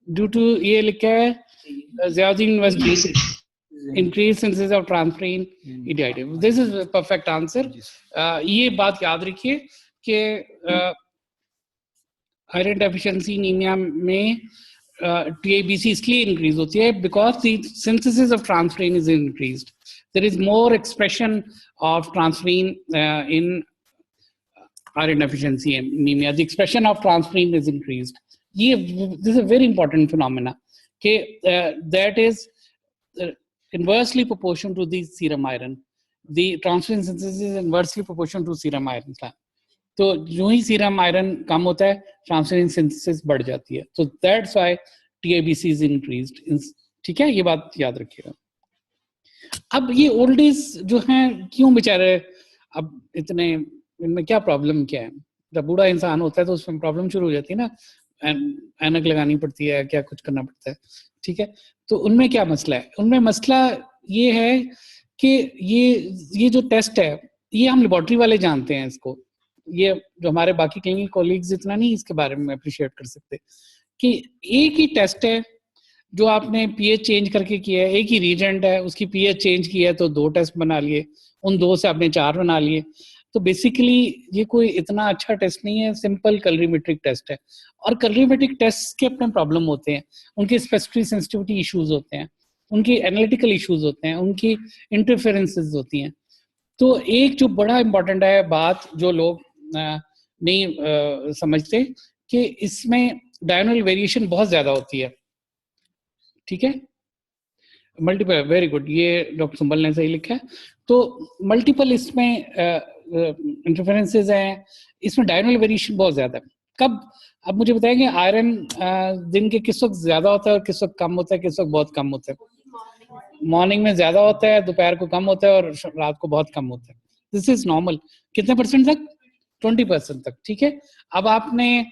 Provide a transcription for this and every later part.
Due to ये लिखा है Ziauddin university increase synthesis of transferrin idiative. This is a perfect answer. ये बात याद रखिए कि आयरन डेफिशिएंसी एनीमिया में TABC इसलिए इंक्रीज होती है because the synthesis of transferrin is increased. There is more expression of transferrin in iron deficiency anemia. The expression of transferrin is increased. This is a very important phenomena. Okay, that is inversely proportional to the serum iron. The transferrin synthesis is inversely proportional to serum iron. तो जो ही serum iron कम होता है transferrin synthesis बढ़ जाती है. तो that's why TABC is increased. ठीक है, ये बात याद रखिएगा. अब ये ओल्ड एज जो हैं क्यों बेचारे अब इतने, इनमें क्या प्रॉब्लम क्या है? जब बूढ़ा इंसान होता है तो उसमें प्रॉब्लम शुरू हो जाती है ना, ऐनक लगानी पड़ती है, क्या कुछ करना पड़ता है. ठीक है, तो उनमें क्या मसला है? उनमें मसला ये है कि ये जो टेस्ट है ये हम लेबोरेटरी वाले जानते हैं इसको. ये जो हमारे बाकी क्लिनिकल कॉलीग्स इतना नहीं इसके बारे में अप्रिशिएट कर सकते कि एक ही टेस्ट है जो आपने पीएच चेंज करके किया है, एक ही रीजेंट है, उसकी पीएच चेंज किया है तो 2 टेस्ट बना लिए, उन 2 से आपने 4 बना लिए. तो बेसिकली ये कोई इतना अच्छा टेस्ट नहीं है, सिंपल कलरीमेट्रिक टेस्ट है. और कलरीमेट्रिक टेस्ट के अपने प्रॉब्लम होते हैं, उनके स्पेसिफिक सेंसिटिविटी इश्यूज होते हैं, उनकी एनालिटिकल इश्यूज होते हैं, उनकी इंटरफेरेंसेस होती हैं. तो एक जो बड़ा इंपॉर्टेंट है बात जो लोग नहीं समझते कि इसमें डायगोनल वेरिएशन बहुत ज्यादा होती है. ठीक है, मल्टीपल, वेरी गुड, ये डॉक्टर सुंबल ने सही लिखा है. तो मल्टीपल इसमें इंटरफेरेंसेस हैं, इसमें डायगोनल वेरिएशन बहुत ज्यादा है. कब? अब मुझे बताएंगे आयरन दिन के किस वक्त ज्यादा होता है और किस वक्त कम होता है, किस वक्त बहुत कम होता है? मॉर्निंग में ज्यादा होता है, दोपहर को कम होता है और रात को बहुत कम होता है. This is normal. कितने % तक? 20% तक. ठीक है, अब आपने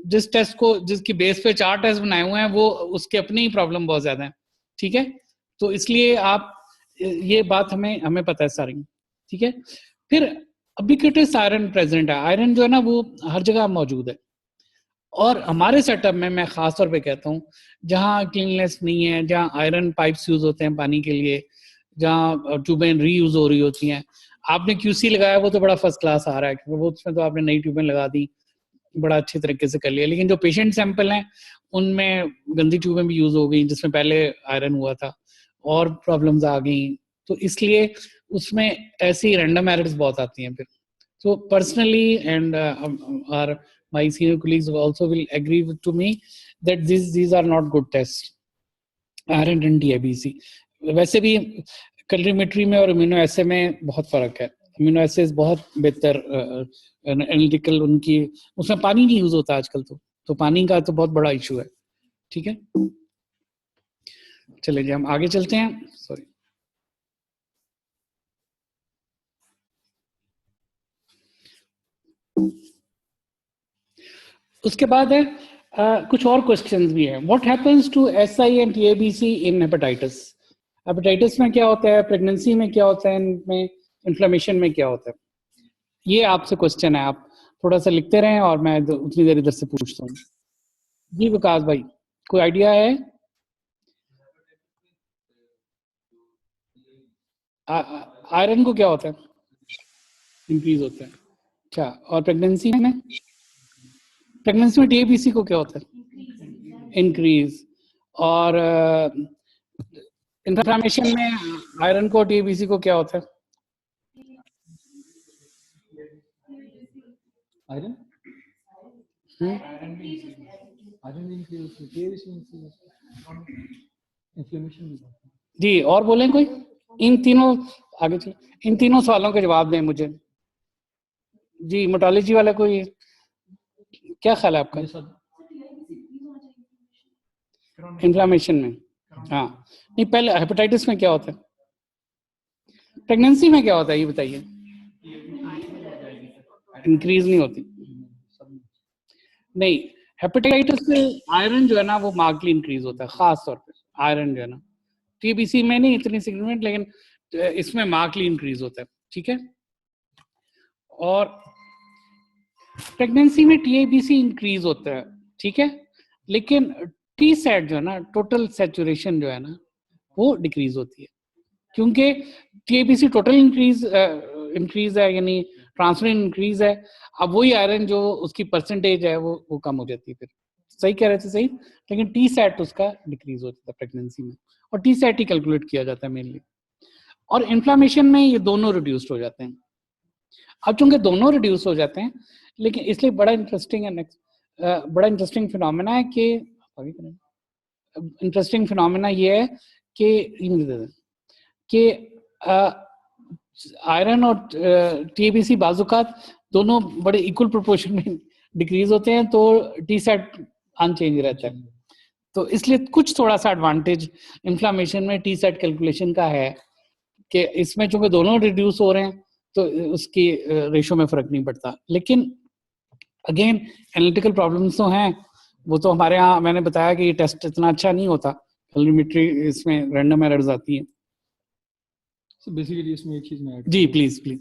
जिस टेस्ट को, जिसकी बेस पे 4 टेस्ट बनाए हुए हैं, वो उसके अपनी ही प्रॉब्लम बहुत ज्यादा है. ठीक है, तो इसलिए आप ये बात हमें पता है सारी. ठीक है, फिर अबिक्विटस आयरन प्रेजेंट है. आयरन जो है ना वो हर जगह मौजूद है. और हमारे सेटअप में मैं खास तौर पे कहता हूँ जहाँ क्लीननेस नहीं है, जहाँ आयरन पाइप्स यूज होते हैं पानी के लिए, जहाँ ट्यूबें रीयूज हो रही होती हैं, आपने QC लगाया वो तो बड़ा फर्स्ट क्लास आ रहा है क्योंकि वो उसमें तो आपने नई ट्यूबें लगा दी, बड़ा अच्छे तरीके से कर लिया. लेकिन जो पेशेंट सैंपल हैं उनमें गंदी ट्यूबें भी यूज हो गई जिसमें पहले आयरन हुआ था और प्रॉब्लम्स आ गई. तो इसलिए उसमें ऐसी रैंडम एरर्स बहुत आती हैं फिर. So personally, and my senior colleagues also will agree to me that these are not good tests. Iron and TABC. वैसे भी कलरीमेट्री में और इम्यूनो एसे में बहुत फर्क है. इम्यूनो एसे बहुत बेहतर एनालिटिकल, उनकी उसमें पानी नहीं यूज होता आजकल, तो पानी का तो बहुत बड़ा इशू है. ठीक है, चलिए हम आगे चलते हैं. सॉरी, उसके बाद है कुछ और क्वेश्चंस भी हैं. What happens to SI and TABC in hepatitis? Hepatitis में क्या होता है, प्रेगनेंसी में क्या होता है, इनमें इन्फ्लेमेशन में क्या होता है? ये आपसे क्वेश्चन है, आप थोड़ा सा लिखते रहें और मैं उतनी देर इधर से पूछता हूँ. जी विकास भाई, कोई आइडिया है? आयरन को क्या होता है? इंक्रीज होता है. अच्छा, और प्रेगनेंसी में? प्रेगनेंसी में TABC को क्या होता है? इंक्रीज. और इन्फ्लेमेशन में आयरन को TABC को क्या होता है? आयरन जी. और बोलें कोई? इन तीनों, आगे चलो, इन तीनों सवालों के जवाब दें मुझे. जी मोटालॉजी वाला कोई, क्या ख्याल है आपका? इन्फ्लेमेशन में, हाँ. नहीं, पहले हेपेटाइटिस में क्या होता है? प्रेगनेंसी में क्या होता है ये बताइए. इंक्रीज नहीं होती. नहीं, हेपेटाइटिस में आयरन जो है ना वो मार्कली इंक्रीज होता है, खास तौर पे आयरन जो है ना. TABC में नहीं इतनी सिग्निफिकेंट, लेकिन इसमें मार्कली इंक्रीज होता है. ठीक है, और प्रेगनेंसी में TABC इंक्रीज होता है. ठीक है, लेकिन टी सेट जो है ना, टोटल सैचुरेशन जो है ना, वो डिक्रीज होती है, क्योंकि टीएबीसी टोटल इंक्रीज है, यानी ट्रांसफरिन इंक्रीज है। अब वही आयरन जो उसकी परसेंटेज है वो कम हो जाती है। फिर सही कह रहे थे, सही, लेकिन टी सेट उसका डिक्रीज हो जाता है प्रेगनेंसी में, और टी सेट ही कैलकुलेट किया जाता है मेनली। और इन्फ्लामेशन में ये दोनों रिड्यूस्ड हो जाते हैं। अब चूंकि दोनों रिड्यूस हो जाते हैं, लेकिन इसलिए बड़ा इंटरेस्टिंग है, नेक्स्ट बड़ा इंटरेस्टिंग फिनोमेना है कि इंटरेस्टिंग फिनोमेना ये है कि आयरन और टीबीसी बाजुकात दोनों बड़े इक्वल प्रोपोर्शन में डिक्रीज होते हैं, तो टी सेट अनचेंज रहता है। तो इसलिए कुछ थोड़ा सा एडवांटेज इन्फ्लामेशन में टी सेट कैलकुलेशन का है कि इसमें चूंकि दोनों रिड्यूस हो रहे हैं तो उसकी रेशो में फर्क नहीं पड़ता। लेकिन अगेन एनालिटिकल प्रॉब्लम्स तो हैं, वो तो हमारे यहाँ मैंने बताया कि ये टेस्ट इतना अच्छा नहीं होता, कैलोरीमेट्री इसमें रैंडम एरर्स आती हैं। So basically इसमें एक चीज मैं ऐड जी प्लीज प्लीज,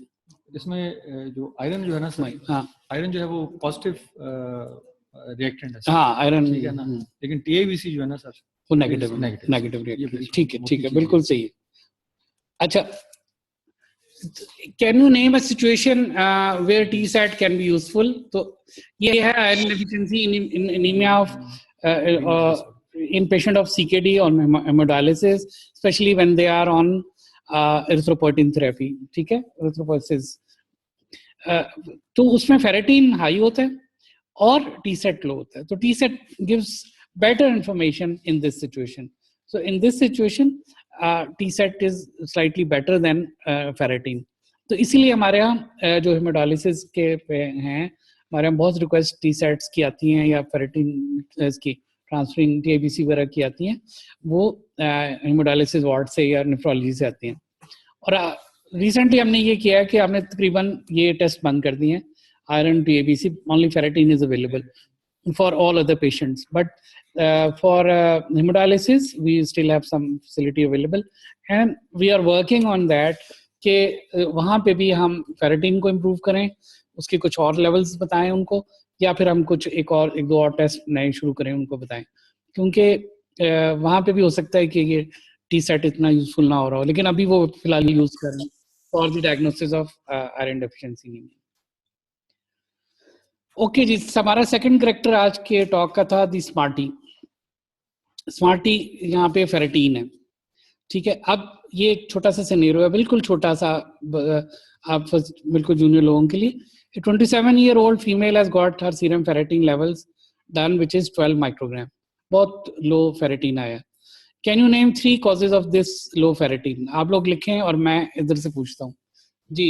इसमें जो आयरन जो है ना सर, हाँ आयरन जो है वो पॉजिटिव रिएक्टेंट है, हाँ आयरन, ठीक है ना, लेकिन टीएबीसी जो है ना सर वो नेगेटिव रिएक्टेंट, ठीक है बिल्कुल सही है। अच्छा, can you name a situation where T set can be useful? तो ये है iron deficiency in anaemia of in patient of CKD on hemodialysis, especially when they are on erythropoietin therapy, ठीक है, erythropoiesis, तो उसमें फेरेटिन हाई होता है और टी सेट लो होता है, तो T set gives better information in this situation. So in this situation T set is slightly better than ferritin. तो इसीलिए हमारे यहाँ जो हेमोडायलिसिस के पे हैं, हमारे यहाँ बहुत रिक्वेस्ट टी सेट्स की आती हैं या फेरेटिन की ट्रांसफरिंग टीएबीसी वगैरह की आती हैं, वो हेमोडायलिसिस वार्ड से या नेफ्रोलॉजी से आती हैं। और रिसेंटली हमने ये किया है कि हमने तकरीबन ये टेस्ट बंद कर दिए हैं, iron TIBC, only ferritin is available for all other patients, but for haemodialysis we still have some facility available and we are working on that कि वहाँ पे भी हम फेरेटिन को इम्प्रूव करें, उसके कुछ और लेवल्स बताएं उनको, या फिर हम कुछ एक दो और टेस्ट नए शुरू करें उनको बताएं, क्योंकि वहाँ पे भी हो सकता है कि ये टी सेट इतना यूजफुल ना हो रहा हो, लेकिन अभी वो फिलहाल यूज कर रहे हैं for the diagnosis of iron deficiency. Okay जी, हमारा सेकंड करेक्टर आज के टॉक का था दी स्मार्टी। स्मार्टी यहाँ पे फेरेटीन है, ठीक है। अब ये एक छोटा सा सिनेरियो है, बिल्कुल छोटा सा, आप बिल्कुल जूनियर लोगों के लिए। A 27-year-old female has got her serum ferritin levels done, which is 12 microgram. बहुत low ferritin आया। Can you name 3 causes of this low ferritin? आप लोग लिखें और मैं इधर से पूछता हूँ जी।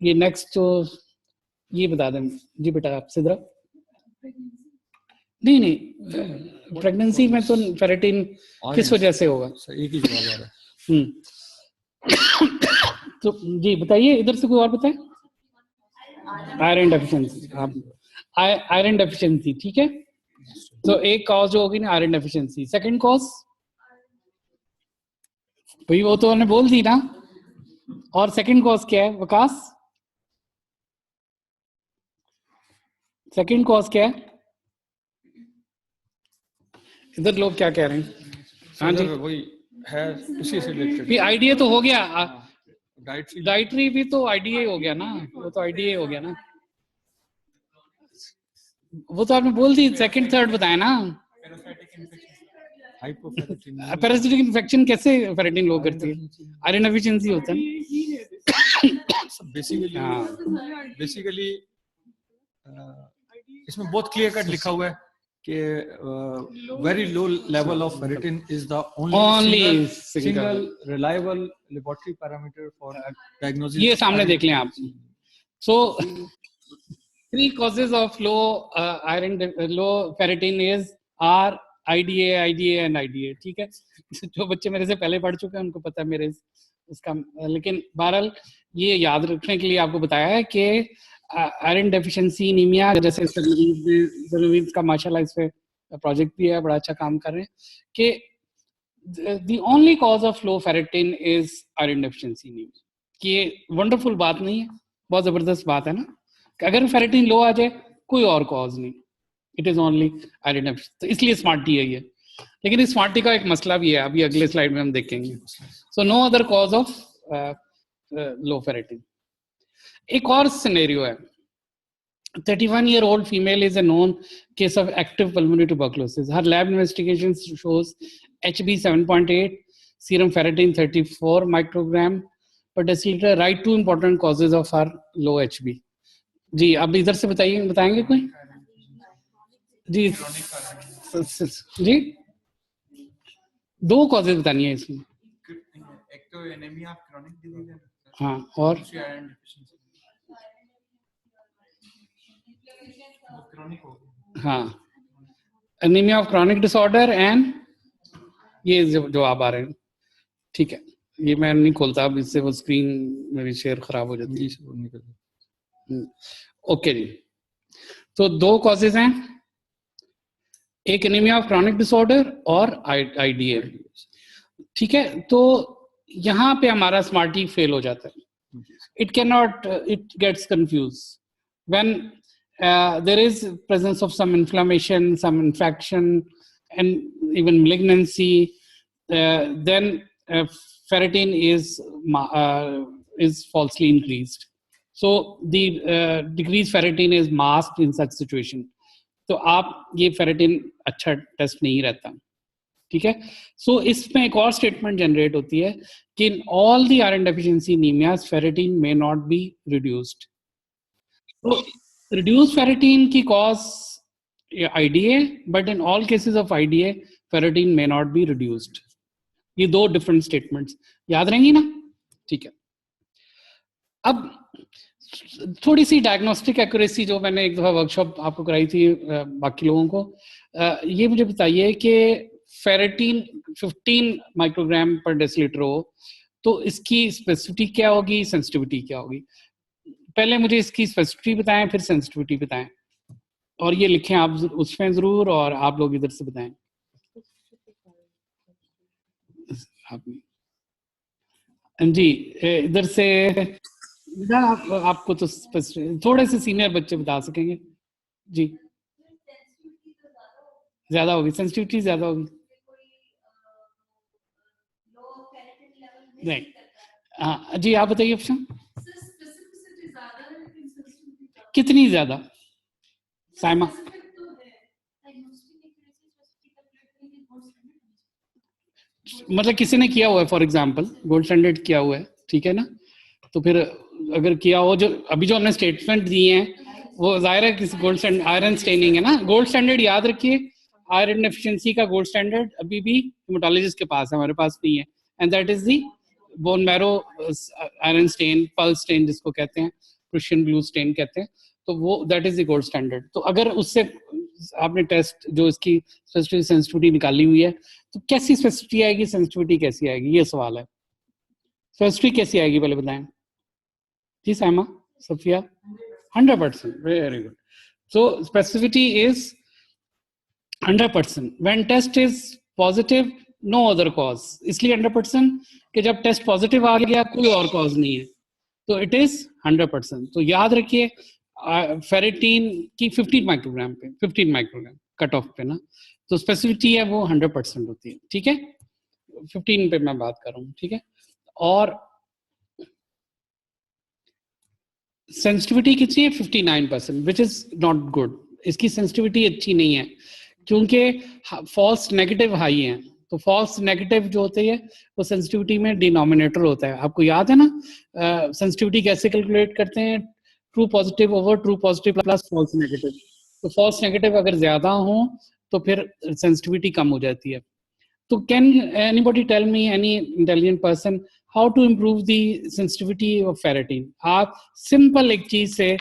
ये नेक्स्ट तो ये बता दें जी बेटा, आप सिद्रा। नहीं, प्रेगनेंसी में तो फेरेटिन किस वजह से होगा? एक ही जवाब आ रहा है। तो जी बताइए, इधर से कोई और बताए। आयरन डेफिशिएंसी, आप आयरन डेफिशिएंसी, ठीक है। तो एक कॉज जो होगी ना आयरन डेफिशिएंसी, सेकंड कॉज भाई वो तो हमने बोल दी ना, और सेकंड कॉज क्या है विकास? सेकंड कॉज क्या है? इधर लोग क्या कह रहे हैं? हाँ जी, वही है, उसी से रिलेटेड। आईडीए तो हो गया, डाइटरी भी तो आईडीए हो गया ना, वो तो आईडीए हो गया ना, वो तो आपने बोल दी। सेकंड थर्ड बताया ना। पैरासिटिक इन्फेक्शन कैसे फेरेटिन लो करती है? आयरन डेफिशिएंसी होता है बेसिकली इसमें बहुत क्लियर कट लिखा हुआ है कि very low level of ferritin is the only single reliable laboratory parameter for diagnosis. ये सामने देख लें आप। So 3 causes of low low ferritin is are IDA and IDA, ठीक है। जो बच्चे मेरे से पहले पढ़ चुके हैं उनको पता है मेरे उसका, लेकिन बहरहाल ये याद रखने के लिए आपको बताया है कि आयरन डेफिशिएंसी एनीमिया, जैसे सर्विस का माशाल्लाह इस पे प्रोजेक्ट भी है, बड़ा अच्छा काम कर रहे हैं, कि the only cause of low ferritin is iron deficiency anaemia. कि ये वंडरफुल बात नहीं है, बहुत जबरदस्त बात है ना, कि अगर फेरेटिन लो आ जाए कोई और कॉज नहीं, it is only iron deficiency, तो इसलिए स्मार्ट टी है ये। लेकिन इस स्मार्ट टी का एक मसला भी है, अभी अगले स्लाइड में हम देखेंगे। So no other cause of low ferritin. एक और सिनेरियो है, 31-year-old female is a known case of active pulmonary tuberculosis. Her lab investigation shows Hb 7.8, serum ferritin 34 microgram per deciliter. Right, two important causes of her low Hb. जी, अब इधर से बताएंगे कोई? जी जी, दो causes बतानी है इसमें। एक तो एनीमिया ऑफ क्रॉनिक डिजीज है, हाँ, और हाँ, anaemia of chronic disorder and ये जो आप आ रहे हैं, ठीक है, ये मैं नहीं खोलता अब, इससे वो स्क्रीन मेरी शेयर खराब हो जाती है। ओके जी, तो दो कॉजेज हैं, एक एनीमिया ऑफ क्रॉनिक डिसऑर्डर और आईडीए, ठीक है। तो यहाँ पे हमारा स्मार्टी फेल हो जाता है, it can not, it gets confuse when there is presence of some inflammation, some infection, and even malignancy. Then ferritin is falsely increased. So the decreased ferritin is masked in such situation. तो आप ये ferritin अच्छा test नहीं रहता, ठीक है। सो इसमें एक और स्टेटमेंट जनरेट होती है कि in all the iron deficiency anemias ferritin may not be reduced. So reduced ferritin की cause IDA, but in all cases of IDA ferritin may not be reduced. ये दो different statements याद रहेंगी ना, ठीक है। अब थोड़ी सी डायग्नोस्टिक एक्यूरेसी जो मैंने एक दफा वर्कशॉप आपको कराई थी बाकी लोगों को, ये मुझे बताइए कि फेरेटिन 15 माइक्रोग्राम पर डेसिलीटर हो तो इसकी स्पेसिफिटी क्या होगी, सेंसिटिविटी क्या होगी। पहले मुझे इसकी स्पेसिफिटी बताएं, फिर सेंसिटिविटी बताएं, और ये लिखें आप उसमें जरूर, और आप लोग इधर से बताएं। जी, इधर से आपको तो थोड़े से सीनियर बच्चे बता सकेंगे जी। ज्यादा होगी, सेंसिटिविटी ज्यादा होगी नहीं। हाँ जी, आप बताइए ऑप्शन कितनी ज्यादा। साइमा, मतलब किसी ने किया हुआ है, फॉर एग्जांपल गोल्ड स्टैंडर्ड किया हुआ है, ठीक है ना, तो फिर अगर किया हो, जो अभी जो हमने स्टेटमेंट दिए हैं वो जाहिर है किसी गोल्ड स्टैंडर्ड आयरन स्टेनिंग है ना। गोल्ड स्टैंडर्ड याद रखिए, आयरन डेफिशिएंसी का गोल्ड स्टैंडर्ड अभी भी हेमेटोलॉजिस्ट के पास है, हमारे पास नहीं है, and that is the bone marrow iron stain, Perls stain जिसको कहते हैं, क्रिश्चियन ब्लू स्टेन कहते हैं, तो वो that is the gold standard. तो अगर उससे आपने टेस्ट जो इसकी स्पेसिफिक सेंसिटिविटी निकाली हुई है, तो कैसी स्पेसिफिटी आएगी, सेंसिटिविटी कैसी आएगी, ये सवाल है। स्पेसिफिटी कैसी आएगी पहले बताएं जी। Saima, Safiya, 100%, very good. So specificity is 100% when test is positive, no other cause, इसलिए 100% कि जब टेस्ट पॉजिटिव आ गया कोई और कॉज नहीं है, तो इट इज 100%। तो याद रखिए फेरेटिन की 15 माइक्रोग्राम पे, 15 माइक्रोग्राम कट ऑफ पे ना, तो स्पेसिफिटी है वो 100% होती है, ठीक है। 15 पे मैं बात कर रहा हूँ, ठीक है। और सेंसिटिविटी कितनी है, 59%, विच इज नॉट गुड। इसकी सेंसिटिविटी अच्छी नहीं है क्योंकि फॉल्स नेगेटिव हाई है, तो फॉल्स नेगेटिव जो होते हैं वो सेंसिटिविटी में डिनोमिनेटर होता है। आपको याद है ना सेंसिटिविटी कैसे कैलकुलेट करते हैं, true positive over true positive plus false negative. तो फॉल्स नेगेटिव अगर ज्यादा हो तो फिर सेंसिटिविटी कम हो जाती है। तो can anybody tell me, any intelligent person, how to improve the sensitivity of ferritin. आप सिंपल एक चीज से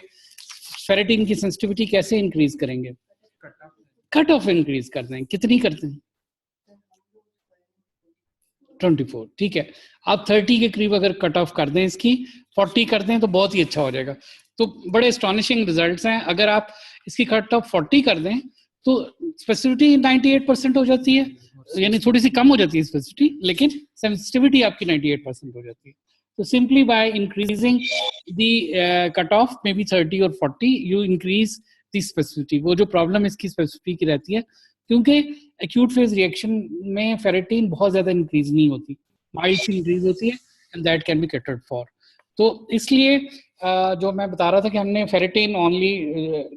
फेरेटिन की सेंसिटिविटी कैसे इंक्रीज करेंगे, कट ऑफ इंक्रीज कर दें। कितनी करते हैं, 24, ठीक है। आप 30 के करीब अगर कट ऑफ कर दें, इसकी 40 कर दें तो बहुत ही अच्छा हो जाएगा। तो बड़े एस्टॉनिशिंग रिजल्ट्स हैं। अगर आप इसकी कट ऑफ 40 कर दें तो स्पेसिफिटी 98% हो जाती है, यानी थोड़ी सी कम हो जाती है स्पेसिफिटी, लेकिन सेंसिटिविटी आपकी 98% हो जाती है। तो simply by increasing the cut of may be 30 और 40, यू इंक्रीज द इसकी स्पेसिफिसिटी, वो जो प्रॉब्लम इसकी स्पेसिफिक रहती है, क्योंकि एक्यूट फेज रिएक्शन में फेरेटिन बहुत ज्यादा इंक्रीज नहीं होती, माइल्ड सी इंक्रीज होती है, and that can be catered for. तो इसलिए जो मैं बता रहा था कि हमने फेरेटिन ओनली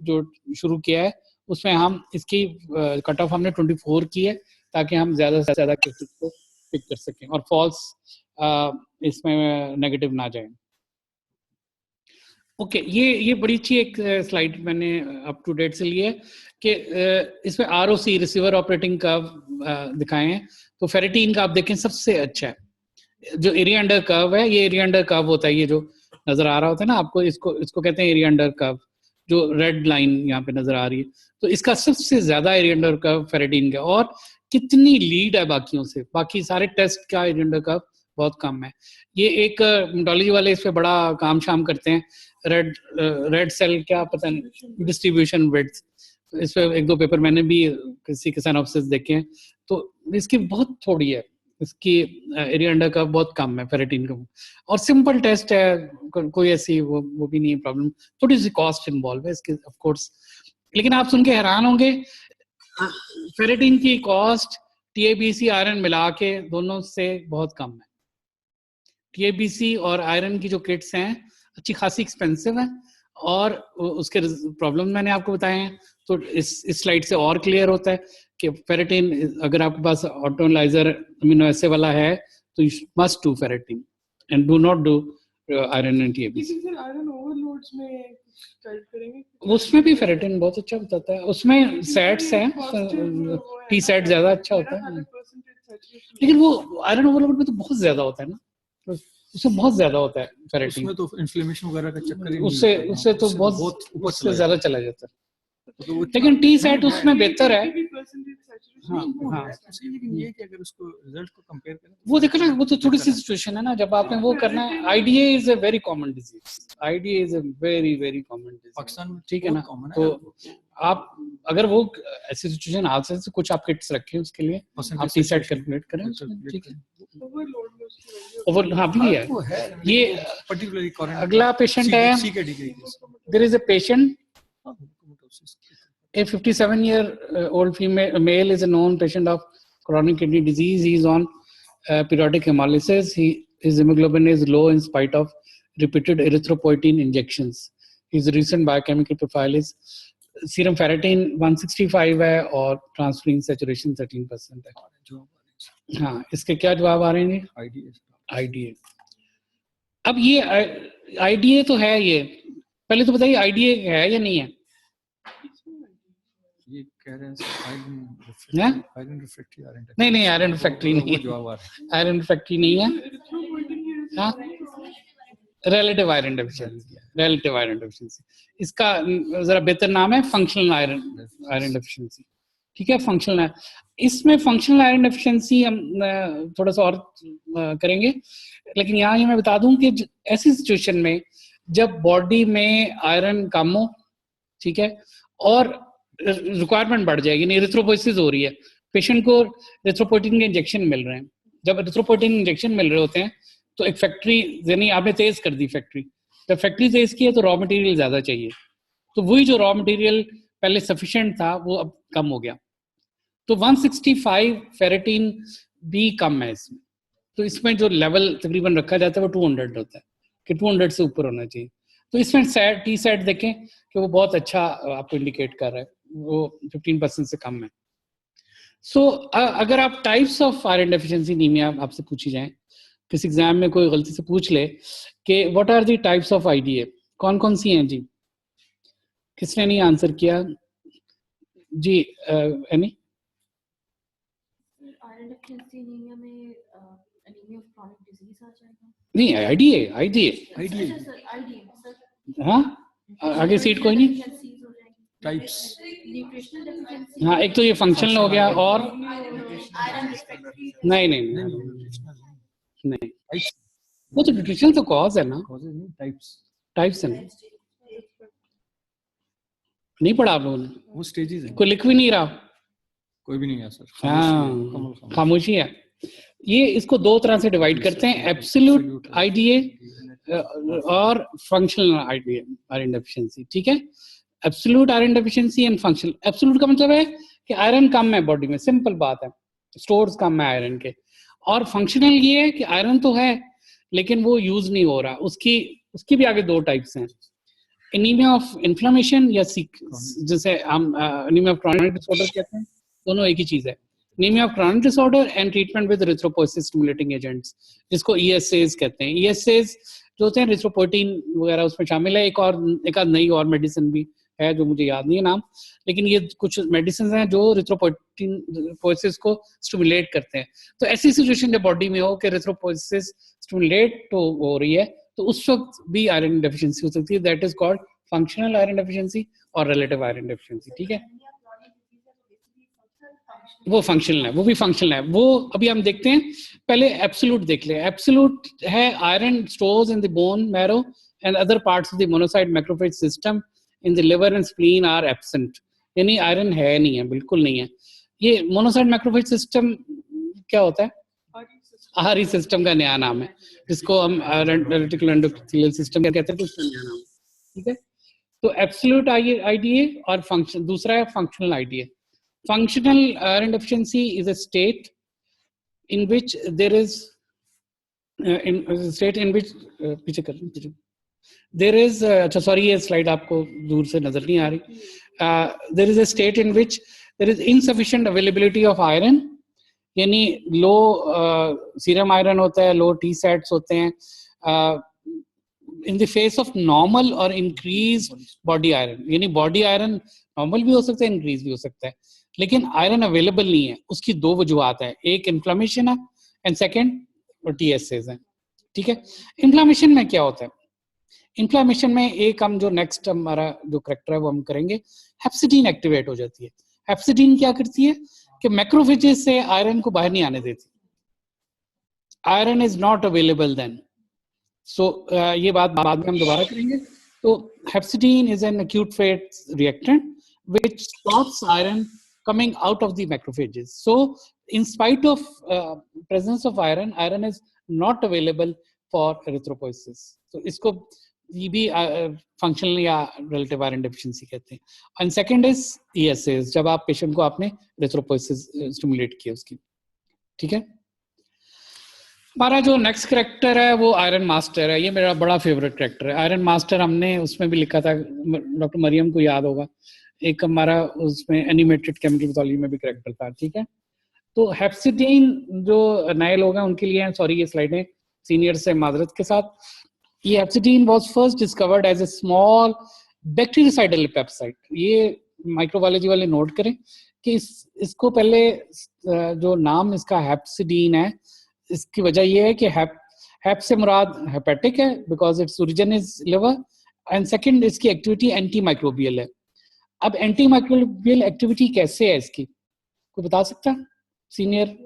जो शुरू किया है उसमें हम इसकी कट ऑफ हमने 24 की है, ताकि हम ज्यादा से ज्यादा केसेस को पिक कर सकें और फॉल्स इसमें नेगेटिव ना जाए। ओके, ये बड़ी अच्छी एक स्लाइड मैंने अप टू डेट से ली है कि इसमें आरओसी रिसीवर ऑपरेटिंग कर्व दिखाए हैं। तो फेरेटिन का आप देखें सबसे अच्छा है, जो एरिया अंडर कर्व है, ये एरिया अंडर कर्व होता है, ये जो नजर आ रहा होता है ना आपको, इसको कहते हैं एरिया अंडर कर्व, जो रेड लाइन यहाँ पे नजर आ रही है। तो इसका सबसे ज्यादा एरिया अंडर कर्व फेरेटिन का, और कितनी लीड है बाकियों से, बाकी सारे टेस्ट का एरिया अंडर कर्व बहुत कम है। ये एक मेटोलॉजी वाले इस पे बड़ा काम शाम करते हैं, रेड सेल क्या पता नहीं डिस्ट्रीब्यूशन विड्थ, इस पे एक दो पेपर मैंने भी किसी के सिनॉप्सिस देखे हैं, तो इसकी बहुत थोड़ी है, इसकी एरिया अंडर का बहुत कम है फेरेटिन का, और सिंपल टेस्ट है, कोई ऐसी वो भी नहीं है प्रॉब्लम। थोड़ी सी कॉस्ट इन्वॉल्व है इसके ऑफ कोर्स, लेकिन आप सुन के हैरान होंगे, फेरेटिन की कॉस्ट टीएबीसी आयरन मिला के दोनों से बहुत कम है। टीएबीसी और आयरन की जो किट्स हैं अच्छी खासी एक्सपेंसिव है, और उसके प्रॉब्लम मैंने आपको बताए हैं। तो इस स्लाइड से और क्लियर होता है कि फेरेटिन, अगर आपके पास ऑटोलाइजर अमीनो एसिड वाला है तो you must do ferritin and do not do iron and TIBC. Iron overloads में गाइड करेंगे, उसमें भी फेरेटिन बहुत अच्छा बताता है, उसमें सेट्स हैं, टी सेट ज्यादा अच्छा होता है, लेकिन वो आयरन ओवरलोड में तो बहुत ज्यादा होता है ना, उसमें बहुत ज्यादा होता है फेरेटिन, उसमें तो इन्फ्लेमेशन वगैरह का चक्कर ही उससे तो बहुत ऊपर उससे ज्यादा चला जाता है। लेकिन टी सेट उसमें बेहतर है। हाँ, लेकिन ये कि अगर उसको रिजल्ट को कंपेयर करें, वो देखो ना, वो तो थोड़ी सी सिचुएशन है ना, जब आपने वो करना है। IDA is a very common disease, IDA is a very very common disease Pakistan में, ठीक है ना। तो आप अगर वो ऐसी सिचुएशन आ सकती है, कुछ आप किट्स रखें उसके लिए, आप टी सेट कैलकुलेट करें, ठीक है। ओवर हाँ भी है ये पर्टिकुलरली। अगला पेशेंट है, there is a patient, a 57-year-old male is a known patient of chronic kidney disease. He is on periodic hemolysis. His hemoglobin is low in spite of repeated erythropoietin injections. His recent biochemical profile is serum ferritin 165 है और transferrin saturation 13% है। हाँ, इसके क्या जवाब आ रहे हैं? IDA। अब ये IDA तो है, ये पहले तो बताइए IDA है या नहीं है? ये कह रहे हैं आयरन रिफ्रैक्टरी नहीं आयरन रिफ्रैक्टरी नहीं है, आयरन रिफ्रैक्टरी नहीं है। हाँ, relative iron deficiency, relative iron deficiency, इसका जरा बेहतर नाम है फंक्शनल आयरन डेफिशिएंसी, ठीक है। फंक्शनल है, इसमें फंक्शनल आयरन डेफिशिएंसी हम थोड़ा सा और करेंगे, लेकिन यहाँ ये मैं बता दूं कि ऐसी सिचुएशन में जब बॉडी में आयरन कम हो, ठीक है, और रिक्वायरमेंट बढ़ जाएगी, नहीं एरिथ्रोपोइसिस हो रही है, पेशेंट को एरिथ्रोपोइटिन के इंजेक्शन मिल रहे हैं। जब एरिथ्रोपोइटिन इंजेक्शन मिल रहे होते हैं तो एक फैक्ट्री, यानी आपने तेज कर दी फैक्ट्री, जब फैक्ट्री तेज की है तो रॉ मटेरियल ज्यादा चाहिए, तो वही जो रॉ मटेरियल पहले सफिशिएंट था वो अब कम हो गया। तो 165 फेरेटिन भी कम है इसमें, तो इसमें जो लेवल तकरीबन रखा जाता है वो 200 होता है कि 200 से ऊपर होना चाहिए। तो इसमें टी सेट देखें कि वो बहुत अच्छा आपको इंडिकेट कर रहा है, वो 15% से कम है। सो अगर आप types of iron deficiency anaemia आपसे पूछी जाए, किसी एग्जाम में कोई गलती से पूछ ले कि what are the types of IDA, कौन कौन सी हैं जी? किसने नहीं आंसर किया जी? एनी? आयरन डेफिशिएंसी एनीमिया में एनीमिया ऑफ क्रॉनिक डिजीज आ जाएगा। नहीं, आईडीए हाँ, आगे सीट कोई नहीं। टाइप्स, न्यूट्रिशनल डेफिशिएंसी, हाँ, एक तो ये फंक्शनल हो गया, और आयरन रिफ्रैक्टरी, नहीं वो तो न्यूट्रिशन तो कॉज है ना, टाइप्स है ना, नहीं पढ़ा आप लोगों ने, वो स्टेजेस हैं, कोई लिख भी नहीं रहा, कोई भी नहीं है सर। हाँ, खामोशी है। ये इसको दो तरह से डिवाइड करते हैं, एब्सोल्यूट आईडीए और फंक्शनल आईडीए आयरन डेफिशिएंसी, ठीक है। Absolute iron deficiency and functional. Absolute का मतलब है कि आयरन कम है बॉडी में, सिंपल बात है, स्टोर्स कम है आयरन के। और फंक्शनल ये है कि आयरन तो है लेकिन वो यूज नहीं हो रहा। उसकी भी आगे 2 टाइप्स हैं, एनीमिया ऑफ इन्फ्लेमेशन या जैसे हम एनीमिया ऑफ क्रॉनिक डिसऑर्डर कहते हैं, दोनों एक ही चीज है। Anaemia of chronic disorder and treatment with erythropoiesis stimulating agents, जिसको ESAs कहते हैं। ESAs जो होते हैं एरिथ्रोपोइटिन वगैरह उसमें शामिल है। एक आध नई और मेडिसिन भी है जो मुझे याद नहीं है नाम, लेकिन ये कुछ मेडिसिन हैं जो एरिथ्रोपोइसिस को स्टिमुलेट करते हैं। तो ऐसी सिचुएशन जब बॉडी में हो कि एरिथ्रोपोइसिस स्टिमुलेट तो हो रही है, तो उस वक्त भी आयरन डेफिशिएंसी हो सकती है। That is called functional iron deficiency और रिलेटिव आयरन डेफिशिएंसी। ठीक है, वो फंक्शनल है, वो भी फंक्शनल है। वो अभी हम देखते हैं, पहले एब्सोल्यूट देख ले। एब्सोल्यूट है iron stores in the bone marrow and other parts of the monocyte macrophage system in the liver and spleen are absent, यानी आयरन है नहीं है, बिल्कुल नहीं है। ये मोनोसाइट मैक्रोफेज सिस्टम क्या होता है? आहारी सिस्टम का नया नाम है, जिसको हम रेटिकुलर एंडोथेलियल सिस्टम कहते हैं, तो उसका नया नाम है। ठीक है, तो एब्सोल्यूट IDA और फंक्शन, दूसरा है functional IDA। Functional iron deficiency is a state in which there is there is अच्छा सॉरी ये स्लाइड आपको दूर से नजर नहीं आ रही। there is a state in which there is insufficient availability of iron, यानी लो सीरम आयरन होता है, लो T-sats होते हैं in the face of normal or increased body iron, यानी बॉडी आयरन नॉर्मल भी हो सकता है, इंक्रीज भी हो सकता है, लेकिन आयरन अवेलेबल नहीं है। उसकी 2 वजूहत है, एक इन्फ्लेमेशन है एंड सेकंड TSAs है। ठीक है, इन्फ्लेमेशन में क्या होता है? इन्फ्लेमेशन में एक हम जो नेक्स्ट हमारा जो करेक्टर है वो हम करेंगे, हेप्सिडीन एक्टिवेट हो जाती है। हेप्सिडीन क्या करती है कि मैक्रोफेजेस से आयरन को बाहर नहीं आने देती। Iron is not available then. So ये बात बाद में हम दोबारा करेंगे। तो hepcidin is an acute phase reactant which stops iron coming out of the macrophages. So in spite of presence of iron, iron is not available for erythropoiesis. So इसको ये भी फंक्शनल या रिलेटिव आयरन डेफिशिएंसी कहते हैं। And second is ESAs, जब आप patient को आपने एरिथ्रोपोइसिस स्टिमुलेट किया उसकी। ठीक है, हमारा जो नेक्स्ट करेक्टर है वो आयरन मास्टर है। ये मेरा बड़ा फेवरेट करेक्टर है। आयरन मास्टर हमने उसमें भी लिखा था, डॉक्टर मरियम को याद होगा, एक हमारा उसमें एनिमेटेड केमिकल पैथोलॉजी में भी करेक्टर था। ठीक है, तो हेप्सिडीन जो नए लोग हैं उनके लिए, सॉरी ये स्लाइडें सीनियर से माजरत के साथ, ये hepcidin was first discovered as a small bactericidal peptide. ये माइक्रोबायोलॉजी वाले नोट करें कि इसको पहले जो नाम इसका हेप्सिडीन है, इसकी वजह ये है कि हेप से मुराद हेपेटिक है because its origin is liver, and second इसकी एक्टिविटी एंटी माइक्रोबियल है। अब एंटी माइक्रोबियल एक्टिविटी कैसे है इसकी, कोई बता सकता है सीनियर?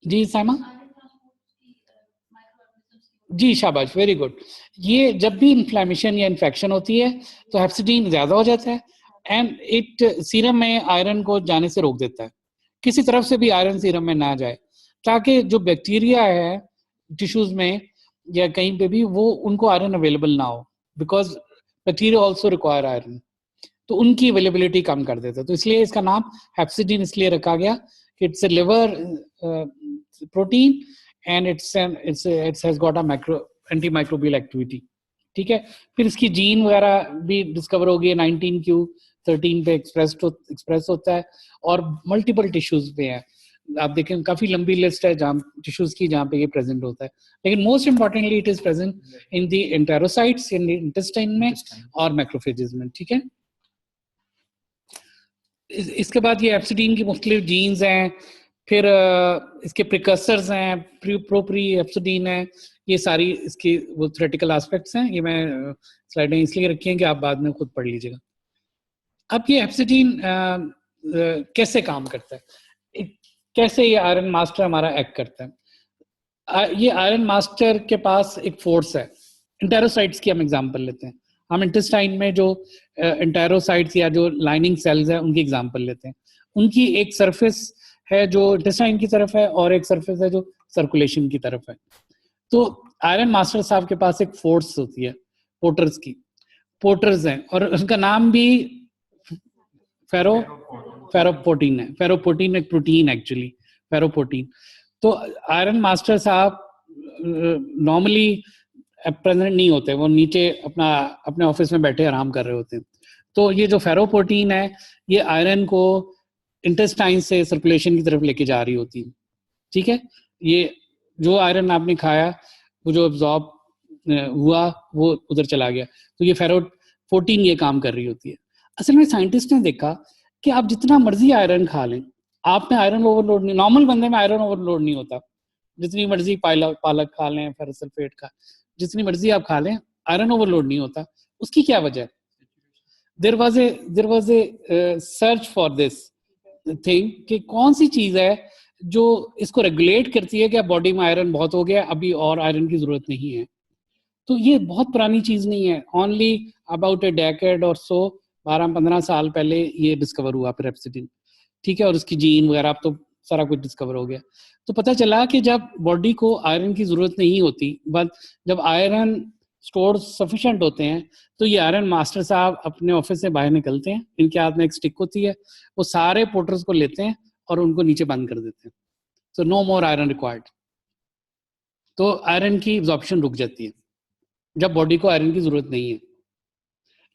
जी साइमा जी, शाबाश, वेरी गुड। ये जब भी इन्फ्लेमेशन या इन्फेक्शन होती है तो हेप्सिडीन ज्यादा हो जाता है एंड इट सीरम में आयरन को जाने से रोक देता है। किसी तरफ से भी आयरन सीरम में ना जाए, ताकि जो बैक्टीरिया है टिश्यूज में या कहीं पे भी वो उनको आयरन अवेलेबल ना हो, because bacteria also require iron, तो उनकी अवेलेबिलिटी कम कर देता है। तो इसलिए इसका नाम हेप्सिडीन इसलिए रखा गया कि it's a liver protein and it's has got a anti microbial activity. ठीक है, फिर इसकी जीन वगैरह भी डिस्कवर हो गई है, 19q13 पे एक्सप्रेस होता है और मल्टीपल टिश्यूज पे है। आप देखें काफी लंबी लिस्ट है जहाँ टिश्यूज की जहाँ पे ये प्रेजेंट होता है, लेकिन most importantly it is present in the enterocytes, in the intestine में और मैक्रोफेजेस में। ठीक है, इसके बाद ये हेप्सिडीन की मुख्तलिफ जीन्स हैं, फिर इसके प्रिकर्सर्स हैं, प्रोप्री हेप्सिडीन है, ये सारी इसकी वो थ्योरेटिकल एस्पेक्ट्स हैं। ये मैं स्लाइडें इसलिए रखी हैं कि आप बाद में खुद पढ़ लीजिएगा। अब ये हेप्सिडीन कैसे काम करता है, कैसे ये आयरन मास्टर हमारा एक्ट करता है? ये आयरन मास्टर के पास एक फोर्स है। इंटेरोसाइट्स की हम एग्जांपल लेते हैं, हम इंटेस्टाइन में जो इंटेरोसाइट्स या जो लाइनिंग सेल्स हैं उनकी एग्जांपल लेते हैं। उनकी एक सरफेस है जो इंटेस्टाइन की तरफ है और एक सरफेस है जो सर्कुलेशन की तरफ है। तो आयरन मास्टर साहब के पास एक फोर्स होती है पोर्टर्स की, पोर्टर्स हैं और उसका नाम भी फेरोपोटीन है। फेरोपोटीन एक प्रोटीन एक्चुअली, फेरोपोटीन। तो आयरन मास्टर साहब नॉर्मली प्रेजेंट नहीं होते, वो नीचे अपने ऑफिस में बैठे आराम कर रहे होते हैं। तो ये जो फेरोपोटीन है ये आयरन को इंटेस्टाइन से सर्कुलेशन की तरफ लेके जा रही होती है, ठीक है। ये जो आयरन आपने खाया वो जो एब्जॉर्ब हुआ वो उधर चला गया, तो ये फेरोपोटीन ये काम कर रही होती है। असल में साइंटिस्ट ने देखा कि आप जितना मर्जी आयरन खा लें, आप में आयरन ओवरलोड नहीं, नॉर्मल बंदे में आयरन ओवरलोड नहीं होता। जितनी मर्जी पालक खा लें, फेरस सल्फेट का जितनी मर्जी आप खा लें, आयरन ओवरलोड नहीं होता। उसकी क्या वजह है? There was a search for this thing कि कौन सी चीज है जो इसको रेगुलेट करती है कि बॉडी में आयरन बहुत हो गया, अभी और आयरन की जरूरत नहीं है। तो ये बहुत पुरानी चीज नहीं है, ओनली अबाउट ए डेकेड और सो 12-15 साल पहले ये डिस्कवर हुआ पेप्सिडिन, ठीक है। और उसकी जीन वगैरह अब तो सारा कुछ डिस्कवर हो गया। तो पता चला कि जब बॉडी को आयरन की जरूरत नहीं होती, बट जब आयरन स्टोर सफिशिएंट होते हैं, तो ये आयरन मास्टर साहब अपने ऑफिस से बाहर निकलते हैं, इनके हाथ में एक स्टिक होती है, वो सारे पोर्टर्स को लेते हैं और उनको नीचे बंद कर देते हैं। सो नो मोर आयरन रिक्वायर्ड। तो आयरन की एब्जॉर्प्शन रुक जाती है जब बॉडी को आयरन की जरूरत नहीं है।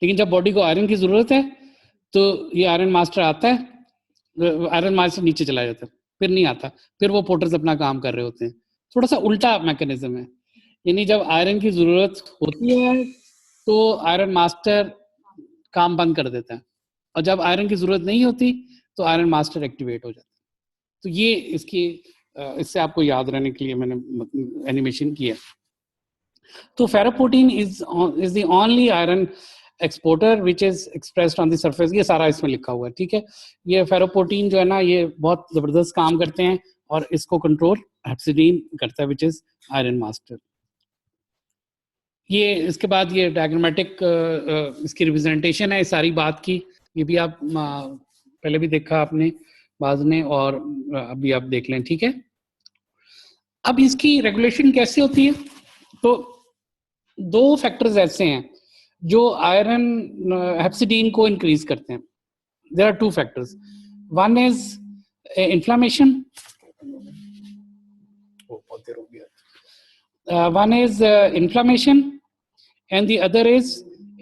लेकिन जब बॉडी को आयरन की जरूरत है तो ये आयरन मास्टर आता है, आयरन मास्टर नीचे चला जाता है, फिर नहीं आता, फिर वो पोर्टर्स अपना काम कर रहे होते हैं। थोड़ा सा उल्टा मैकेनिज्म है, यानी जब आयरन की जरूरत होती है तो आयरन मास्टर काम बंद कर देता है, और जब आयरन की जरूरत नहीं होती तो आयरन मास्टर एक्टिवेट हो जाता है। तो ये इससे आपको याद रहने के लिए मैंने एनिमेशन किया। तो ferroportin is the only iron exporter which is expressed on the surface. ये सारा इसमें लिखा हुआ है, ठीक है। ये फेरोपोटीन जो है ना, ये बहुत जबरदस्त काम करते हैं और इसको कंट्रोल हेप्सिडीन करता है, विच इज आयरन मास्टर। ये इसके बाद ये डायग्रामेटिक इसकी रिप्रेजेंटेशन है सारी बात की। ये भी आप पहले भी देखा आपने बाज ने, और अभी आप देख लें, ठीक है। अब इसकी रेगुलेशन कैसे होती है? तो दो फैक्टर्स ऐसे हैं जो आयरन हेप्सिडीन को इंक्रीज करते हैं। There are two factors, one is inflammation, one is inflammation and the other is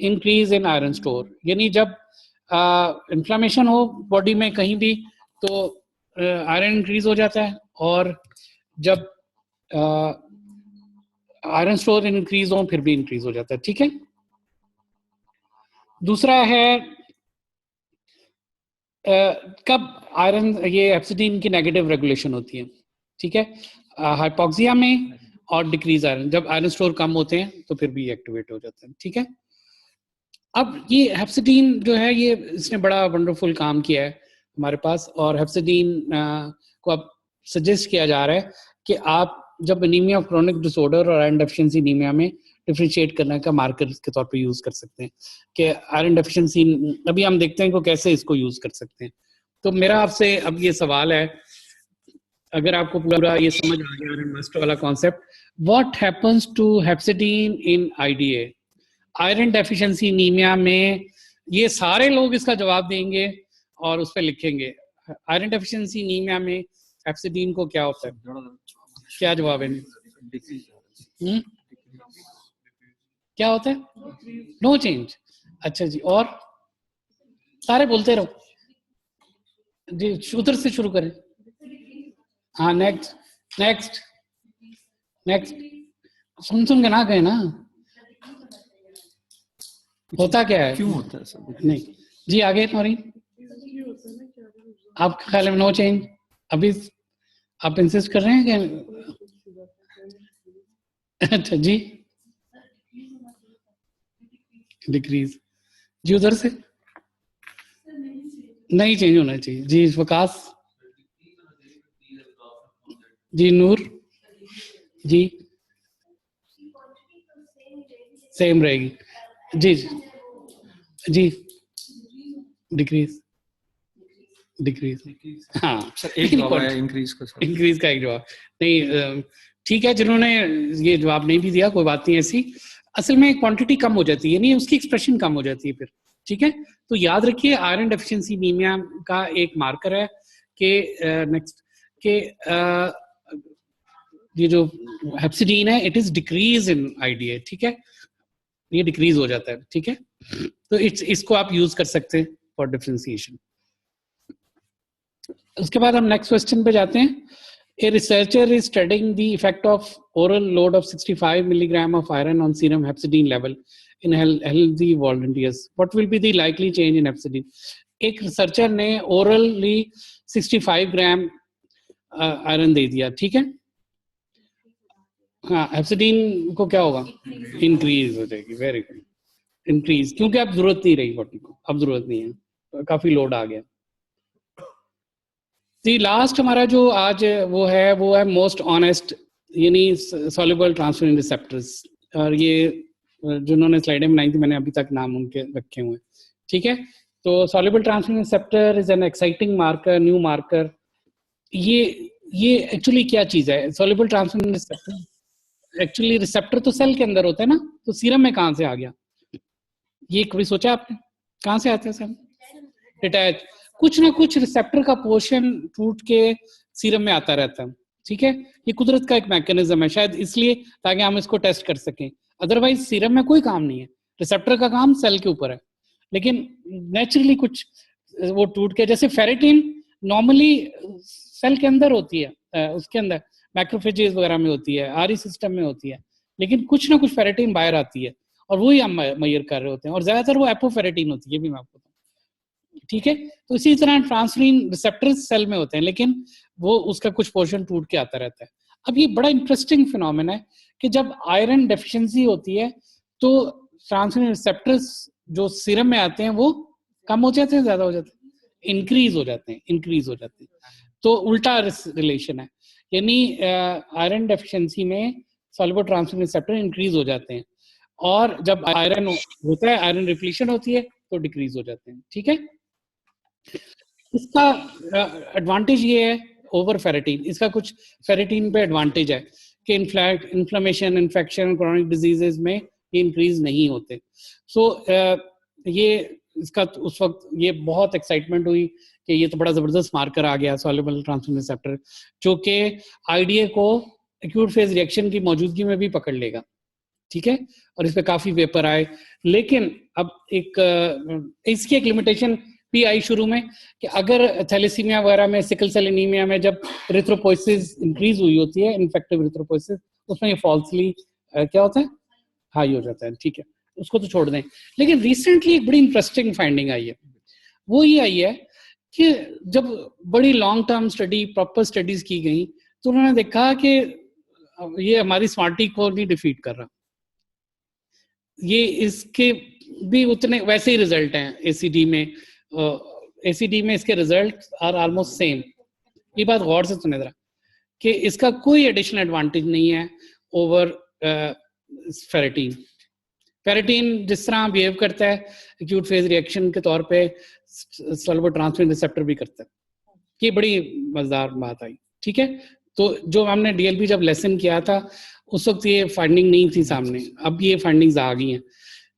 increase in iron store। यानी जब inflammation हो बॉडी में कहीं भी तो आयरन इंक्रीज हो जाता है, और जब आयरन स्टोर इंक्रीज हो फिर भी इंक्रीज हो जाता है, ठीक है। दूसरा है कब आयरन ये हेप्सिडीन की नेगेटिव रेगुलेशन होती है, ठीक है, हाइपोक्सिया में और डिक्रीज आयरन, जब आयरन स्टोर कम होते हैं तो फिर भी एक्टिवेट हो जाते हैं, ठीक है। अब ये हेप्सिडीन जो है ये इसने बड़ा वंडरफुल काम किया है हमारे पास, और हेप्सिडीन को अब सजेस्ट किया जा रहा है कि आप जब एनीमिया ऑफ क्रोनिक डिसऑर्डर और आयरन डेफिशिएंसी एनीमिया में डिफरेंशिएट करने का मार्कर के तौर पे यूज कर सकते हैं कि आयरन डेफिशिएंसी, अभी हम देखते हैं कि कैसे इसको यूज कर सकते हैं। तो मेरा आपसे अब ये सवाल है, अगर आपको पूरा ये समझ आ गया आयरन मास्टर वाला concept, what happens to hepcidin in IDA, iron deficiency anaemia में? ये सारे लोग इसका जवाब देंगे और उस पर लिखेंगे आयरन डेफिशिएंसी एनीमिया में हेप्सिडीन को क्या होता है। क्या जवाब है? क्या होता है? No change. अच्छा जी, और सारे बोलते रहो जी, उधर से शुरू करें। हाँ, नेक्स्ट नेक्स्ट नेक्स्ट, सुन के ना गए ना, होता क्या है, क्यों होता है सब? नहीं जी, आगे नौरीन, आप ख्याल में नो चेंज, अभी आप इंसिस्ट कर रहे हैं कि अच्छा जी, डिक्रीज जी, उधर से नहीं चेंज होना चाहिए जी। वकास जी, नूर जी, सेम रहेगी जी जी, डिक्रीज हाँ सर एक जवाब है इंक्रीज का, सर इंक्रीज का एक जवाब नहीं, ठीक है। जिन्होंने ये जवाब नहीं भी दिया कोई बात नहीं ऐसी, असल में क्वांटिटी कम हो जाती है, नहीं उसकी एक्सप्रेशन कम हो जाती है फिर, ठीक है। तो याद रखिए आयरन डेफिशिएंसी एनीमिया का एक मार्कर है कि नेक्स्ट के ये जो हेप्सिडीन है it is decrease in IDA, ठीक है, ये डिक्रीज हो जाता है, ठीक है। तो इसको आप यूज कर सकते हैं फॉर डिफरेंशिएशन। उसके बाद हम नेक्स्ट क्वेश्चन पे जाते हैं। A researcher is studying the effect of oral load of 65 milligram of iron on serum hepcidin level in healthy volunteers. What will be the likely change in hepcidin? एक researcher ने orally 65 ग्राम iron दे दिया, ठीक है। हाँ, हेप्सिडीन को क्या होगा? Increase हो जाएगी। वेरी गुड, इंक्रीज, क्योंकि अब जरूरत नहीं रही बॉडी को, अब जरूरत नहीं है, काफी लोड आ गया। लास्ट हमारा जो आज वो है मोस्ट ऑनेस्ट, यानी सॉल्युबल ट्रांसफेरिन रिसेप्टर्स। और ये जिन्होंने स्लाइडें बनाई थी मैंने अभी तक नाम उनके रखे हुए, ठीक है। तो soluble transferrin receptor is an exciting marker, new marker. ये एक्चुअली क्या चीज है? Soluble transferrin receptor actually receptor तो सेल के अंदर होता है ना, तो सीरम में कहाँ से आ गया? ये कभी सोचा आपने कहाँ से आते हैं सेल? डिटैच, कुछ ना कुछ रिसेप्टर का पोर्शन टूट के सीरम में आता रहता है, ठीक है। ये कुदरत का एक मैकेनिज्म है, शायद इसलिए ताकि हम इसको टेस्ट कर सकें। अदरवाइज सीरम में कोई काम नहीं है, रिसेप्टर का काम सेल के ऊपर है। लेकिन नेचुरली कुछ वो टूट के, जैसे फेरेटिन नॉर्मली सेल के अंदर होती है, उसके अंदर मैक्रोफेजेस वगैरह में होती है, आरई सिस्टम में होती है, लेकिन कुछ ना कुछ फेरेटिन बाहर आती है और वही हम मेजर कर रहे होते हैं, और ज्यादातर वो एपोफेरेटिन होती है, भी मैं आपको, ठीक है। तो इसी तरह ट्रांसफेरिन रिसेप्टर्स सेल में होते हैं, लेकिन वो उसका कुछ पोर्शन टूट के आता रहता है। अब ये बड़ा इंटरेस्टिंग फिनोमेना है कि जब आयरन डेफिशिएंसी होती है तो ट्रांसफेरिन रिसेप्टर्स जो सीरम में आते हैं वो कम हो जाते हैं, ज्यादा हो जाते हैं, इंक्रीज हो जाते हैं, तो उल्टा रिलेशन है, यानी आयरन डेफिशिएंसी में सॉल्युबल ट्रांसफेरिन रिसेप्टर इंक्रीज हो जाते हैं, और जब आयरन होता है, आयरन रिप्लीशन होती है तो डिक्रीज हो जाते हैं, ठीक है। इसका एडवांटेज ये है ओवर फेरेटिन, इसका कुछ फेरेटिन पे एडवांटेज है कि इन्फ्लेमेशन, इन्फेक्शन, क्रोनिक डिजीजेस में ये इंक्रीज नहीं होते। सो ये इसका उस वक्त ये बहुत एक्साइटमेंट हुई कि ये तो बड़ा जबरदस्त मार्कर आ गया सॉल्युबल ट्रांसफेरिन रिसेप्टर, जो कि आईडीए को एक्यूट फेज रिएक्शन की मौजूदगी में भी पकड़ लेगा, ठीक है। और इस पे काफी पेपर आए, लेकिन अब इसकी एक लिमिटेशन भी आई शुरू में कि अगर थैलेसीमिया वगैरह में, सिकल सेल एनीमिया में जब एरिथ्रोपोइसिस इंक्रीज हुई होती है, इन्फेक्टिव एरिथ्रोपोइसिस, उसमें ये फॉल्सली क्या होता है, हाई हो जाता है, ठीक है, उसको तो छोड़ दें। लेकिन रिसेंटली एक बड़ी इंटरेस्टिंग फाइंडिंग आई है, वो ये आई है कि जब बड़ी long term study, proper studies की गई, तो उन्होंने देखा कि ये हमारी स्मार्टी को नहीं डिफीट कर रहा, ये इसके भी उतने वैसे ही रिजल्ट हैं एसीडी में, एसीडी में इसके रिजल्ट आर ऑलमोस्ट सेम। ये बात गौर से सुने जरा कि इसका कोई एडिशनल एडवांटेज नहीं है ओवर फेरेटिन। फेरेटिन जिस तरह बिहेव करता है एक्यूट फेज रिएक्शन के तौर पे, सॉल्युबल ट्रांसफेरिन रिसेप्टर भी करता है। ये बड़ी मजेदार बात आई, ठीक है। तो जो हमने डीएलपी जब लेसन किया था उस वक्त ये फाइंडिंग नहीं थी सामने, अब ये फाइंडिंग्स आ गई हैं।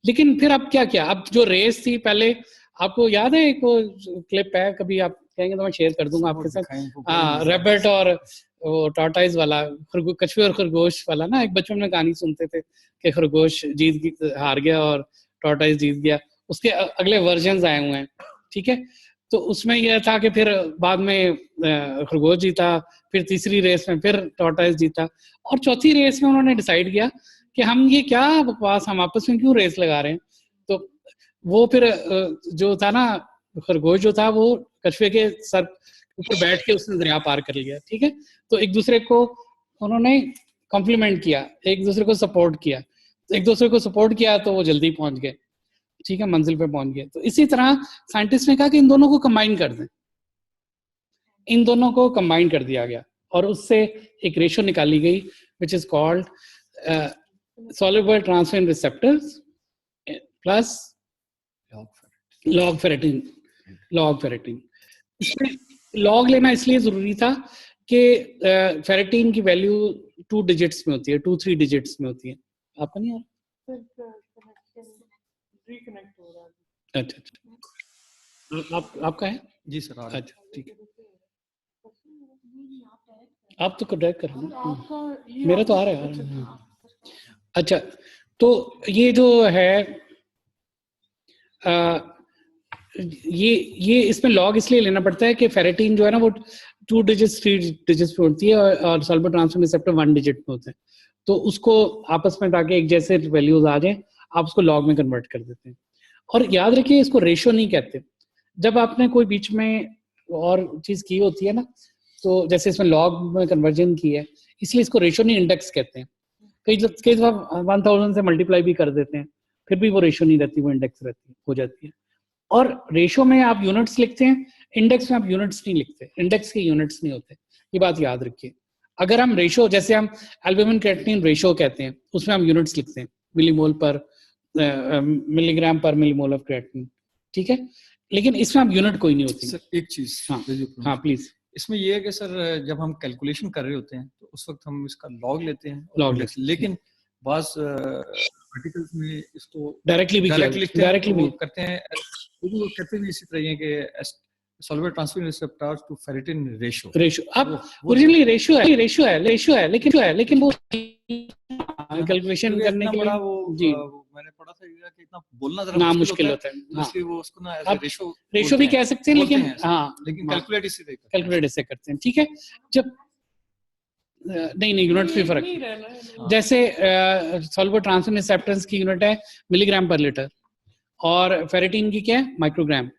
लेकिन फिर अब क्या किया, अब जो रेस थी पहले, आपको याद है एक क्लिप है, कभी आप कहेंगे तो मैं शेयर कर दूंगा आपके साथ, हाँ, रैबिट और वो टॉर्टाइज वाला, कछुए और खरगोश वाला ना, एक बचपन में कहानी सुनते थे कि खरगोश हार गया और टॉर्टाइज जीत गया। उसके अगले वर्जन्स आए हुए हैं, ठीक है। तो उसमें यह था कि फिर बाद में खरगोश जीता, फिर तीसरी रेस में फिर टॉर्टाइज जीता, और चौथी रेस में उन्होंने डिसाइड किया कि हम ये क्या बकवास, हम आपस में क्यों रेस लगा रहे हैं। तो वो फिर जो था ना, खरगोश जो था वो कछुए के सर ऊपर बैठ के उसने दरिया पार कर लिया, ठीक है। तो एक दूसरे को उन्होंने कॉम्प्लीमेंट किया, एक दूसरे को सपोर्ट किया, तो वो जल्दी पहुंच गए, ठीक है, मंजिल पे पहुंच गए। तो इसी तरह साइंटिस्ट ने कहा कि इन दोनों को कंबाइन कर दें, इन दोनों को कंबाइन कर दिया गया, और उससे एक रेशो निकाली गई which is called soluble transferrin receptors plus log ferritin. इसमें लॉग लेना इसलिए जरूरी था कि फेरेटिन की वैल्यू 2 डिजिट्स में होती है, 2-3 डिजिट्स में होती है। आपको नहीं आ रहा? रिकनेक्ट हो रहा है। अच्छा अच्छा, आपका है? जी सर, आ रहा है। अच्छा ठीक है, आप तो डायरेक्ट कर रहे और हो, आपका ये मेरा तो आ रहा है। अच्छा, तो ये जो है ये इसमें लॉग इसलिए लेना पड़ता है कि फेरेटिन जो है ना वो 2 डिजिट्स 3 डिजिट्स पे होती है और सल्फर ट्रांसफर रिसेप्टर 1 डिजिट में होते हैं, तो उसको आपस में ताकि एक जैसे वैल्यूज आ जाए आप उसको लॉग में कन्वर्ट कर देते हैं। और याद रखिए इसको रेशो नहीं कहते, जब आपने कोई बीच में और चीज की होती है ना, तो जैसे इसमें लॉग में कन्वर्जन की है इसलिए इसको रेशो नहीं इंडेक्स कहते हैं। कई दफा 1000 से मल्टीप्लाई भी कर देते हैं फिर भी वो रेशो नहीं रहती, वो इंडेक्स रहती हो जाती है। और रेशो में आप यूनिट्स लिखते हैं, इंडेक्स में आप यूनिट्स नहीं लिखते, इंडेक्स के यूनिट्स नहीं होते, ये बात याद रखिए। अगर हम रेशो जैसे हम एल्बुमिन क्रिएटिनिन रेशो कहते हैं उसमें हम यूनिट्स लिखते हैं, मिलीमोल पर मिलीग्राम पर मिलीमोल ऑफ क्रिएटिनिन, ठीक है, लेकिन इसमें आप यूनिट कोई नहीं होती। सर एक चीज, हाँ हाँ प्लीज। इसमें ये है कि सर जब हम कैलकुलेशन कर रहे होते हैं तो उस वक्त हम इसका लॉग लेते हैं लॉग index, लेकिन बाज आर्टिकल्स में इसको डायरेक्टली भी लिखते हैं, डायरेक्टली भी करते हैं, लेकिन वो कहते हैं इसी तरह कि soluble transfer receptors to ferritin ratio. Ratio अब ओरिजिनली रेशियो है लेकिन वो कैलकुलेशन करने के लिए वो जी मैंने पढ़ा था कि इतना बोलना ना जरा मुश्किल होता है। हाँ, इसलिए वो उसको ना आप रेशो भी कह सकते हैं, लेकिन हाँ लेकिन कैलकुलेट इसी तरह कैलकुलेट ऐसे करते हैं, ठीक है। जब नहीं यूनिट भी फर्क है। जैसे सॉल्वेट ट्रांसफर रिसेप्टर्स की यूनिट है मिलीग्राम पर लीटर और फेरेटिन की क्या है माइक्रोग्राम,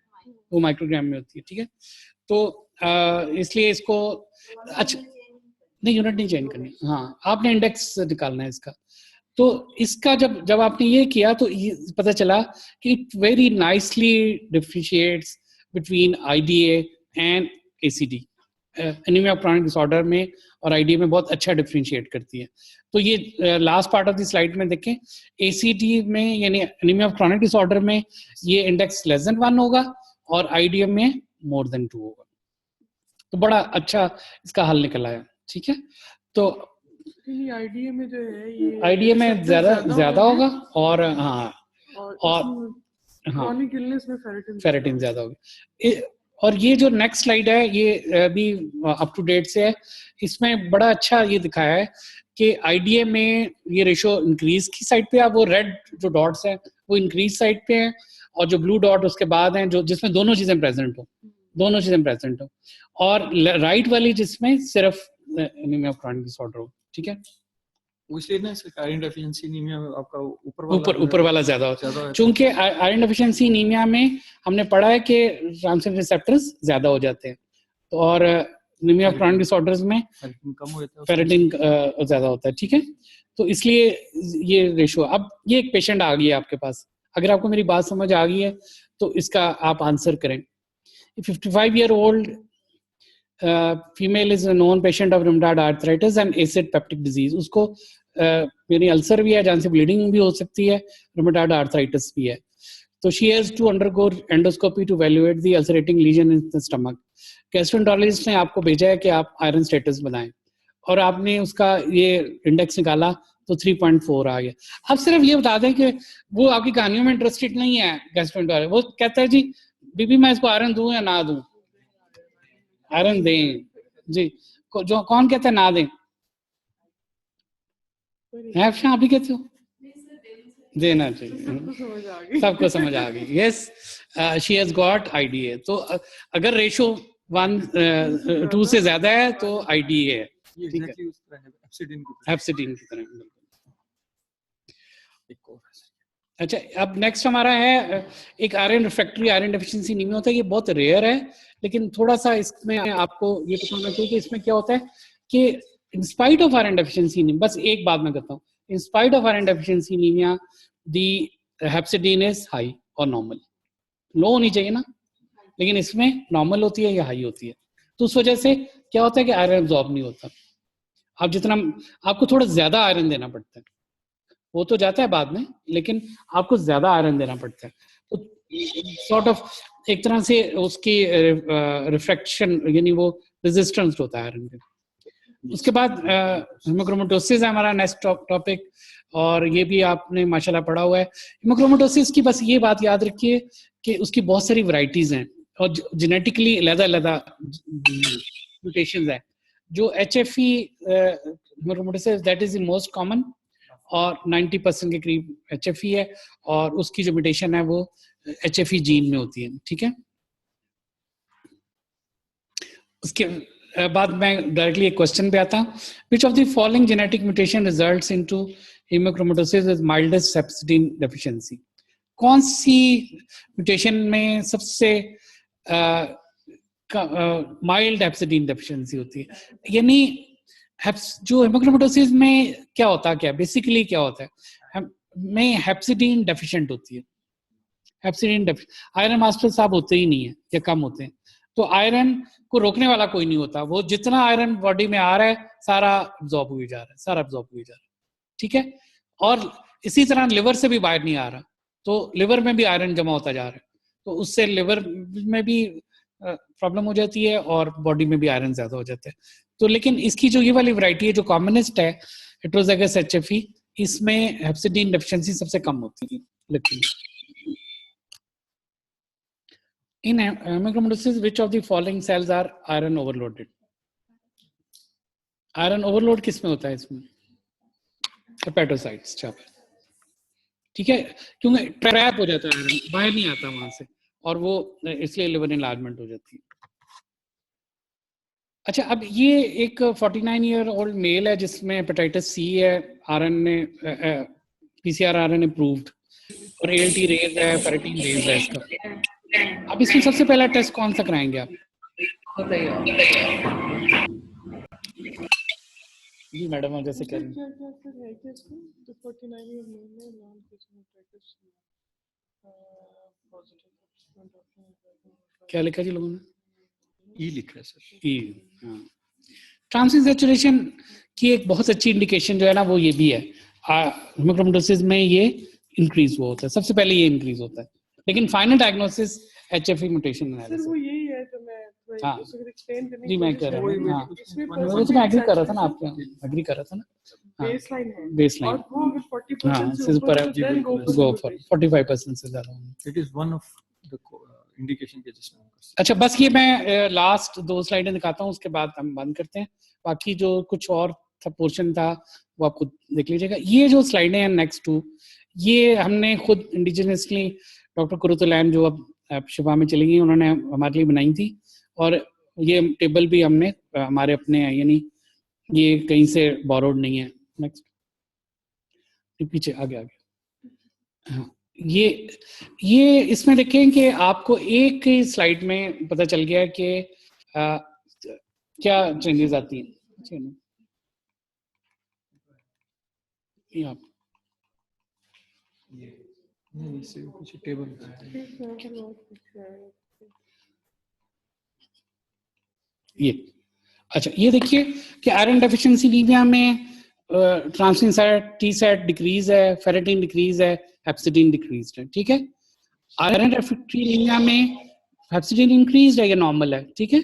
वो माइक्रोग्राम में होती है, ठीक है। तो इसलिए इसको अच्छा नहीं यूनिट नहीं चेंज करनी, हाँ आपने इंडेक्स निकालना है इसका। तो इसका जब आपने ये किया तो ये पता चला कि it very nicely differentiates between IDA and ACD, anaemia of chronic disorder में और आईडीए में बहुत अच्छा डिफरेंशिएट करती है। तो ये last part of the slide में देखें, एसीडी में यानी एनीमिया ऑफ क्रॉनिक डिसऑर्डर में ये इंडेक्स लेस देन 1 होगा और आईडीए में मोर देन 2 होगा। तो बड़ा अच्छा इसका हल निकल आया, ठीक है। तो आईडीए में जो है ये आईडीए में ज्यादा होगा और हाँ और क्रॉनिक इलनेस में फेरेटिन ज्यादा होगी। और ये जो नेक्स्ट स्लाइड है ये भी अप टू डेट से है, इसमें बड़ा अच्छा ये दिखाया है कि आईडीए में ये रेशो इंक्रीज की साइड पे है, वो रेड जो डॉट्स हैं वो इंक्रीज साइड पे हैं और जो ब्लू डॉट उसके बाद हैं जो जिसमें दोनों चीजें प्रेजेंट हो, और राइट वाली जिसमें सिर्फ एनीमिया ऑफ क्रॉनिक डिसऑर्डर हो, ठीक है। इसलिए ना आयरन डेफिशिएंसी एनीमिया में आपका ऊपर वाला ज्यादा होता है, चूंकि आयरन डेफिशिएंसी एनीमिया में हमने पढ़ा है कि ट्रांसफर रिसेप्टर्स ज्यादा हो जाते हैं, तो और एनीमिया ऑफ क्रॉनिक डिसऑर्डर्स में कम हो जाता है, फेरेटिन ज्यादा होता है, ठीक है। तो इसलिए ये रेशो, अब ये एक पेशेंट आ गई है आपके पास, अगर आपको मेरी बात समझ आ गई है तो इसका आप आंसर करें। 55-year-old female is a known patient of rheumatoid arthritis and acid peptic disease, उसको यानी अल्सर भी है जहाँ से ब्लीडिंग भी हो सकती है, रूमेटॉइड आर्थराइटिस भी है। तो she has to undergo endoscopy to evaluate the ulcerating lesion in the stomach. Gastroenterologist ने आपको भेजा है कि आप आयरन स्टेटस बनाएं और आपने उसका ये इंडेक्स निकाला तो 3.4 आ गया। अब सिर्फ ये बता दें कि वो आपकी कहानियों में इंटरेस्टेड नहीं है गैस्ट्रोएंटरोलॉजिस्ट, वो कहता है जी बीबी मैं इसको आयरन दूं या ना दूं, आयरन दें जी, जो कौन कहता है ना दें, आप भी कहते हो देना चाहिए, सबको समझ आ गई। Yes she has got IDA. तो अगर रेशो 1:2 से ज्यादा है तो आईडीए है, ठीक है, हेप्सिडिन की तरह। अच्छा, अब नेक्स्ट हमारा है एक iron refractory iron deficiency anaemia होता है, ये बहुत रेयर है लेकिन थोड़ा सा इसमें आपको ये पता होना चाहिए कि इसमें क्या होता है कि in spite of iron deficiency anaemia, बस एक बात मैं कहता हूँ, in spite of iron deficiency anaemia the hepcidin is high और नॉर्मल, लो होनी चाहिए ना, लेकिन इसमें नॉर्मल होती है या हाई होती है। तो उस वजह से क्या होता है कि आयरन एब्जॉर्ब नहीं होता, आप जितना आपको थोड़ा ज्यादा आयरन देना पड़ता है, वो तो जाता है बाद में लेकिन आपको ज्यादा आयरन देना पड़ता है। तो सॉर्ट ऑफ एक तरह से उसकी रिफ्रैक्शन यानी वो रेजिस्टेंस होता है आयरन का। उसके बाद हेमोक्रोमेटोसिस है हमारा नेक्स्ट टॉपिक, और ये भी आपने माशाल्लाह पढ़ा हुआ है। हेमोक्रोमेटोसिस की बस ये बात याद रखिए कि उसकी बहुत सारी वैरायटीज हैं और जेनेटिकली अलग-अलग म्यूटेशंस हैं। जो HFE haemochromatosis that is the most common, और 90% के करीब HFE है, और उसकी जो म्यूटेशन है वो HFE जीन में होती है, ठीक है। उसके बाद मैं डायरेक्टली एक क्वेश्चन पे आता हूँ, which of the following genetic mutation results into haemochromatosis with mildest hepcidin deficiency. कौन सी म्यूटेशन में सबसे माइल्ड हेप्सिडीन डेफिशिएंसी होती है? यानी जो हेमोक्रोमेटोसिस में क्या होता है, क्या बेसिकली क्या होता है, में हेप्सिडीन डेफिशिएंट होती है। हेप्सिडीन आयरन मास्टर साहब होते ही नहीं है या कम होते हैं, तो आयरन को रोकने वाला कोई नहीं होता, वो जितना आयरन बॉडी में आ रहा है सारा अब्जॉर्ब हुई जा रहा है, सारा अब्जॉर्ब हुई जा रहा है, ठीक है। और इसी तरह लिवर से भी बाहर नहीं आ रहा, तो लिवर में भी आयरन जमा होता जा रहा है, तो उससे लिवर में भी प्रॉब्लम हो जाती है और बॉडी में भी आयरन ज्यादा हो जाता है। तो लेकिन इसकी जो ये वाली वैरायटी है जो कॉमनेस्ट है हेटेरोजाइगस HFE, इसमें हेप्सिडीन डेफिशिएंसी सबसे कम होती है। लेकिन in hemochromatoses which of the following cells are iron overloaded? Iron overload किस में होता है? इसमें हेपेटोसाइट्स, ठीक है, क्योंकि ट्रैप हो जाता है आयरन, बाहर नहीं आता वहां से, और वो इसलिए लिवर इनलार्जमेंट हो जाती है। अच्छा, अब ये एक 49 ईयर ओल्ड मेल है जिसमें हेपेटाइटिस C है, RNA PCR RNA अप्रूव्ड, और ALT रेज है, फेरेटिन रेज है इसका। अब इसमें सबसे पहला टेस्ट कौन सा कराएंगे आप? जी मैडम, आप जैसे कह रहे हैं। क्या लिखा जी लोगों ने? ई लिखा है सर। ई, हाँ। ट्रांसिन सैचुरेशन की एक बहुत अच्छी इंडिकेशन जो है ना वो ये भी है, हेमोक्रोमेटोसिस में ये इंक्रीज हुआ होता है, सबसे पहले ये इंक्रीज होता है, लेकिन final diagnosis HFE mutation analysis. वो यही है जो मैं हाँ एक्सप्लेन करने जी, मैं कह रहा हूँ, हाँ वो तो मैं एग्री कर रहा था ना, आपके एग्री कर रहा था ना, बेसलाइन है, बेसलाइन, और वो अगर 40% हाँ से से ऊपर है, ऊपर then गो फॉर 45% से ज्यादा। It is one of the indication के जिसमें हम कर सकते हैं। अच्छा, बस ये मैं लास्ट 2 स्लाइडें दिखाता हूँ, उसके बाद हम बंद करते हैं। बाकी जो कुछ और पोर्शन था वो आपको देख लीजिएगा। ये जो स्लाइडें हैं नेक्स्ट 2, ये हमने खुद इंडिजिनसली डॉक्टर कुरुतुलैन जो अब शिफा में चली गई, उन्होंने हमारे लिए बनाई थी, और ये टेबल भी हमने हमारे अपने हैं, यानी ये कहीं से बोरोड नहीं है। नेक्स्ट, पीछे आगे आगे, हाँ ये इसमें देखें कि आपको एक ही स्लाइड में पता चल गया कि क्या चेंजेस आती हैं। यहाँ नहीं, इसे कुछ टेबल ये, अच्छा ये देखिए कि आयरन डेफिशिएंसी एनीमिया में ट्रांसमिन साइट T सेट डिक्रीज है, फेरेटिन डिक्रीज है, हेप्सिडीन डिक्रीज है, ठीक है। आयरन रेफ्रेक्टरी एनीमिया में हेप्सिडीन इंक्रीज है या नॉर्मल है, ठीक है।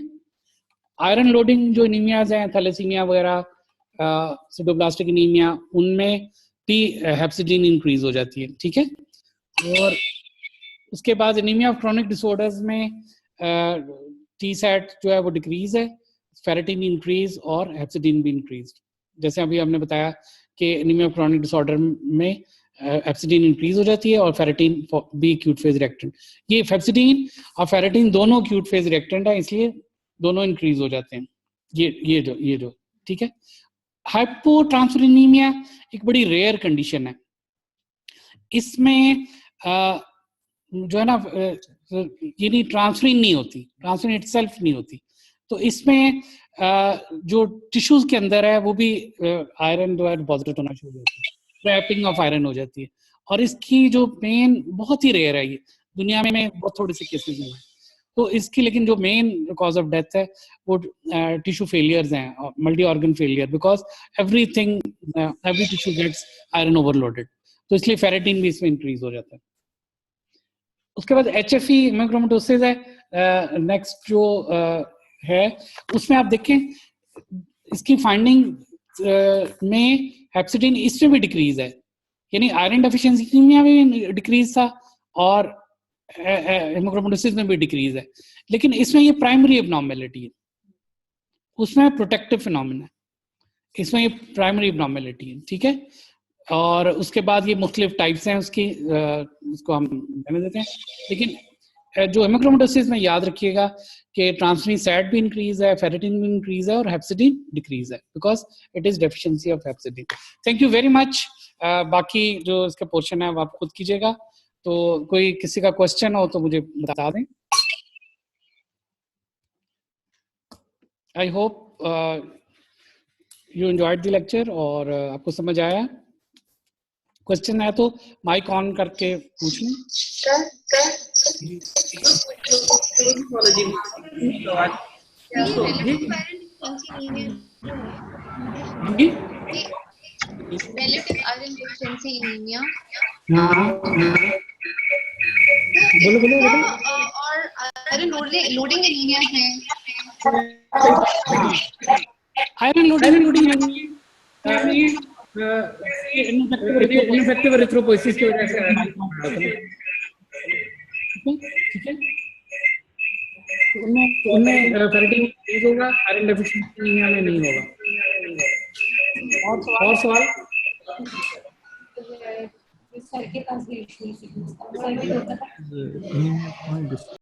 आयरन लोडिंग जो एनीमियाज हैं, थैलेसीमिया वगैरह, सिडोब्लास्टिक एनीमिया, उनमें भी हेप्सिडीन इंक्रीज हो जाती है, ठीक है। और उसके बाद एनीमिया ऑफ क्रोनिक डिसऑर्डर्स में T सेट जो है वो डिक्रीज है, फेरेटिन इंक्रीज और हेप्सिडीन भी इंक्रीज। जैसे अभी हमने बताया कि एनीमिया ऑफ क्रोनिक डिसऑर्डर में हेप्सिडीन इंक्रीज हो जाती है और फेरेटिन भी एक्यूट फेज रिएक्टेंट। ये हेप्सिडीन और फेरेटिन दोनों एक्यूट फेज रिएक्टेंट है, इसलिए दोनों इंक्रीज हो जाते हैं। ये जो ठीक है। हाइपोट्रांसफेरेनीमिया एक बड़ी रेयर कंडीशन है, इसमें जो है ना यानी ट्रांसफरिन नहीं होती, ट्रांसफरिन इटसेल्फ नहीं होती, तो इसमें जो टिश्यूज के अंदर है वो भी आयरन जो है डिपॉजिट होना शुरू हो जाती है, ट्रैपिंग ऑफ आयरन हो जाती है। और इसकी जो मेन बहुत ही रेयर है, ये दुनिया में बहुत थोड़े से केसेस में, तो इसकी लेकिन जो मेन कॉज ऑफ डेथ है वो टिश्यू फेलियर्स हैं, multi organ failure, because every tissue gets iron overloaded, तो इसलिए फेरेटिन भी इसमें इंक्रीज हो जाता है। उसके बाद HFE हेमोक्रोमेटोसिस है नेक्स्ट जो है, उसमें आप देखें इसकी फाइंडिंग में हेप्सिडिन इसमें भी डिक्रीज है, यानी आयरन डेफिशिएंसी में भी डिक्रीज था और हेमोक्रोमेटोसिस में भी डिक्रीज है, लेकिन इसमें ये प्राइमरी एबनॉर्मेलिटी है, उसमें प्रोटेक्टिव फिनोमेना है, इसमें ये प्राइमरी एबनॉर्मेलिटी है, ठीक है। और उसके बाद ये मुख्तलिफ टाइप्स हैं उसकी, उसको हम रहने देते हैं। लेकिन जो हेमोक्रोमेटोसिस में याद रखिएगा कि ट्रांसफेरिन सैट भी इंक्रीज है, फेरिटिन भी इंक्रीज है और हेप्सिडिन डिक्रीज है, because it is deficiency of hepcidin. Thank you very much. बाकी जो इसका पोर्शन है वो आप खुद कीजिएगा, तो कोई किसी का क्वेश्चन हो तो मुझे बता दें। I hope you enjoyed the lecture और आपको समझ आया। क्वेश्चन है तो माइक ऑन करके पूछ लें। Relative iron deficiency anemia. बोलो बोलो बोलो। और iron loading anemia है। आयरन लोडिंग इनफेक्टिव एरिथ्रोपोइसिस की वजह से, ठीक है। उनमें फेरिटिन इंक्रीज होगा, आयरन डेफिशिएंसी एनीमिया में नहीं होगा। और सवाल? anemia